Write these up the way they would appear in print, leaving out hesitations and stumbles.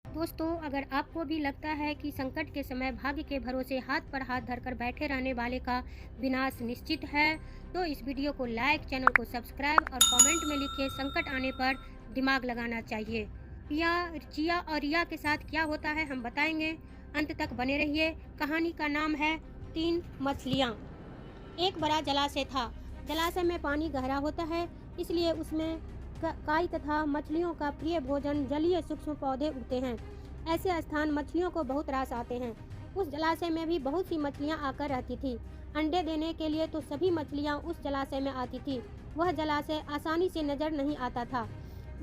दोस्तों, अगर आपको भी लगता है कि संकट के समय भाग्य के भरोसे हाथ पर हाथ धरकर बैठे रहने वाले का विनाश निश्चित है, तो इस वीडियो को लाइक, चैनल को सब्सक्राइब और कमेंट में लिखिए संकट आने पर दिमाग लगाना चाहिए। चिया और रिया के साथ क्या होता है हम बताएंगे, अंत तक बने रहिए। कहानी का नाम है 3 मछलियाँ। एक बड़ा जलाशय था। जलाशय में पानी गहरा होता है, इसलिए उसमें काई तथा मछलियों का प्रिय भोजन जलीय सूक्ष्म पौधे उगते हैं। ऐसे स्थान मछलियों को बहुत रास आते हैं। उस जलाशय में भी बहुत सी मछलियां आकर रहती थी। अंडे देने के लिए तो सभी मछलियां उस जलाशय में आती थी। वह जलाशय आसानी से नजर नहीं आता था।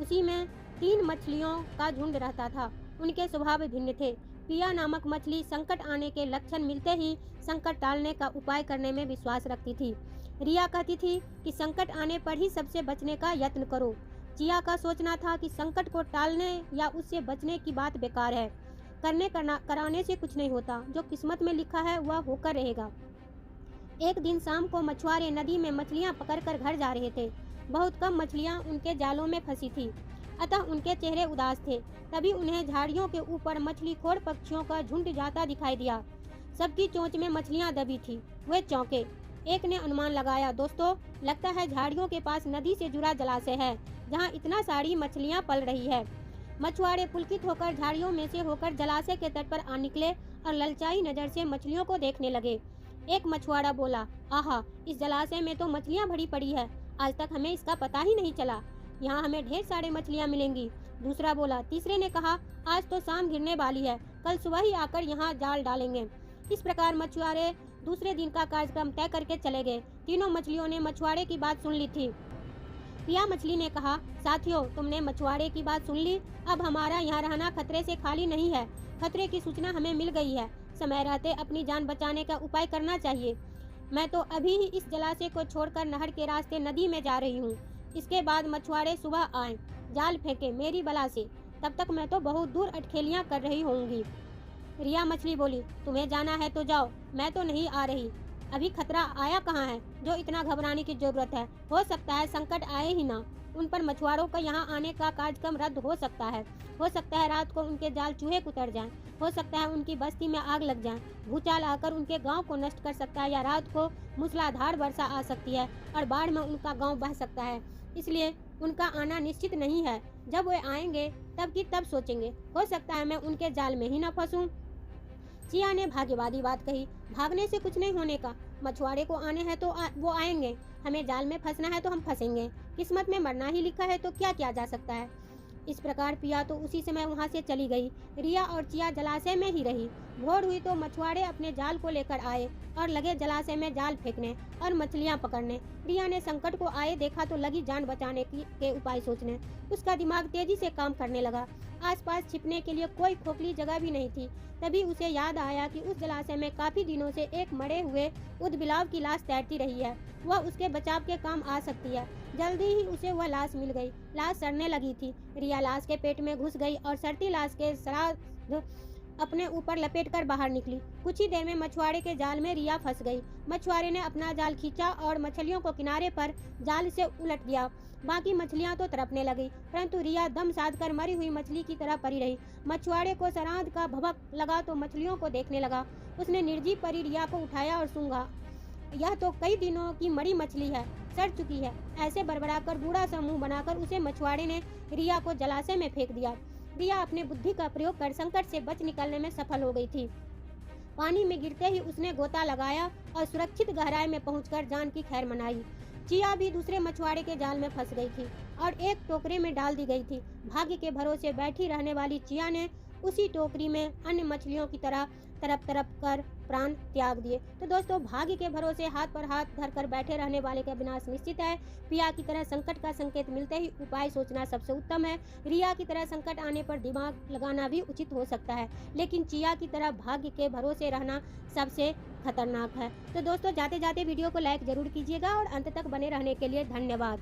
उसी में 3 मछलियों का झुंड रहता था। उनके स्वभाव भिन्न थे। पिया नामक मछली संकट आने के लक्षण मिलते ही संकट टालने का उपाय करने में विश्वास रखती थी। रिया कहती थी कि संकट आने पर ही सबसे बचने का यत्न करो। चिया का सोचना था कि संकट को टालने या उससे बचने की बात बेकार है। कराने से कुछ नहीं होता। जो किस्मत में लिखा है वह होकर रहेगा। एक दिन शाम को मछुआरे नदी में मछलियां पकड़कर घर जा रहे थे। बहुत कम मछलियां उनके जालों में फंसी थी, अतः उनके चेहरे उदास थे। तभी उन्हें झाड़ियों के ऊपर मछलीखोर पक्षियों का झुंड जाता दिखाई दिया। सबकी चोंच में मछलियां दबी थी। वे चौंके। एक ने अनुमान लगाया, दोस्तों, लगता है झाड़ियों के पास नदी से जुड़ा जलाशय है, जहां इतना सारी मछलियां पल रही है। मछुआरे पुलकित होकर झाड़ियों में से होकर जलाशय के तट पर आ निकले और ललचाई नजर से मछलियों को देखने लगे। एक मछुआरा बोला, आहा, इस जलाशय में तो मछलियां भरी पड़ी है। आज तक हमें इसका पता ही नहीं चला। यहाँ हमें ढेर सारे मछलियाँ मिलेंगी। दूसरा बोला। तीसरे ने कहा, आज तो शाम गिरने वाली है, कल सुबह ही आकर यहाँ जाल डालेंगे। इस प्रकार मछुआरे दूसरे दिन का कार्यक्रम तय करके चले गए। तीनों मछलियों ने मछुआरे की बात सुन ली थी। पिया मछली ने कहा, साथियों, तुमने मछुआरे की बात सुन ली। अब हमारा यहाँ रहना खतरे से खाली नहीं है। खतरे की सूचना हमें मिल गई है। समय रहते अपनी जान बचाने का उपाय करना चाहिए। मैं तो अभी ही इस जलाशय को छोड़कर नहर के रास्ते नदी में जा रही हूँ। इसके बाद मछुआरे सुबह आए, जाल फेंके मेरी बला से। तब तक मैं तो बहुत दूर अटखेलियाँ कर रही होंगी। रिया मछली बोली, तुम्हें जाना है तो जाओ, मैं तो नहीं आ रही। अभी खतरा आया कहाँ है जो इतना घबराने की जरूरत है। हो सकता है संकट आए ही ना। उन पर मछुआरों का यहाँ आने का कार्यक्रम रद्द हो सकता है। हो सकता है रात को उनके जाल चूहे कुतर जाएं। हो सकता है उनकी बस्ती में आग लग जाए। भूचाल आकर उनके गांव को नष्ट कर सकता है, या रात को मूसलाधार वर्षा आ सकती है और बाढ़ में उनका गांव बह सकता है। इसलिए उनका आना निश्चित नहीं है। जब वे आएंगे तब की तब सोचेंगे। हो सकता है मैं उनके जाल में ही न फंसूं। चिया ने भाग्यवादी बात कही। भागने से कुछ नहीं होने का। मछुआरे को आने हैं तो वो आएंगे। हमें जाल में फंसना है तो हम फंसेंगे। किस्मत में मरना ही लिखा है तो क्या किया जा सकता है। इस प्रकार पिया तो उसी समय वहां से चली गई। रिया और चिया जलाशय में ही रही। भोर हुई तो मछुआरे अपने जाल को लेकर आए और लगे जलाशय में जाल फेंकने और मछलियां पकड़ने। रिया ने संकट को आए देखा तो लगी जान बचाने के उपाय सोचने। उसका दिमाग तेजी से काम करने लगा। आसपास छिपने के लिए कोई खोखली जगह भी नहीं थी। तभी उसे याद आया कि उस जलाशय में काफी दिनों से एक मरे हुए ऊदबिलाव की लाश तैरती रही है। वह उसके बचाव के काम आ सकती है। जल्दी ही उसे वह लाश मिल गई। लाश सड़ने लगी थी। रिया लाश के पेट में घुस गई और सड़ती लाश के श्राद्ध अपने ऊपर लपेटकर बाहर निकली। कुछ ही देर में मछुआरे के जाल में रिया फंस गई। मछुआरे ने अपना जाल खींचा और मछलियों को किनारे पर जाल से उलट दिया। बाकी मछलियां तो तड़पने लगी, परंतु रिया दम साधकर मरी हुई मछली की तरह पड़ी रही। मछुआरे को श्राद्ध का भभक लगा तो मछलियों को देखने लगा। उसने निर्जीव परी रिया को उठाया और सूंघा। यह तो कई दिनों की मरी मछली है, सड़ चुकी है। ऐसे बड़बड़ाकर बूढ़ा सा मुंह बनाकर उसे मछुआरे ने रिया को जलाशय में फेंक दिया। रिया अपने बुद्धि का प्रयोग कर संकट से बच निकलने में सफल हो गई थी। पानी में गिरते ही उसने गोता लगाया और सुरक्षित गहराई में पहुंचकर जान की खैर मनाई। चिया भी दूसरे मछुआरे के जाल में फंस गई थी और एक टोकरी में डाल दी गई थी। भाग्य के भरोसे बैठी रहने वाली चिया ने उसी टोकरी में अन्य मछलियों की तरह तरप तरप कर प्राण त्याग दिए। तो दोस्तों, भाग्य के भरोसे हाथ पर हाथ धरकर बैठे रहने वाले का विनाश निश्चित है। पिया की तरह संकट का संकेत मिलते ही उपाय सोचना सबसे उत्तम है। रिया की तरह संकट आने पर दिमाग लगाना भी उचित हो सकता है, लेकिन चिया की तरह भाग्य के भरोसे रहना सबसे खतरनाक है। तो दोस्तों, जाते जाते वीडियो को लाइक जरूर कीजिएगा और अंत तक बने रहने के लिए धन्यवाद।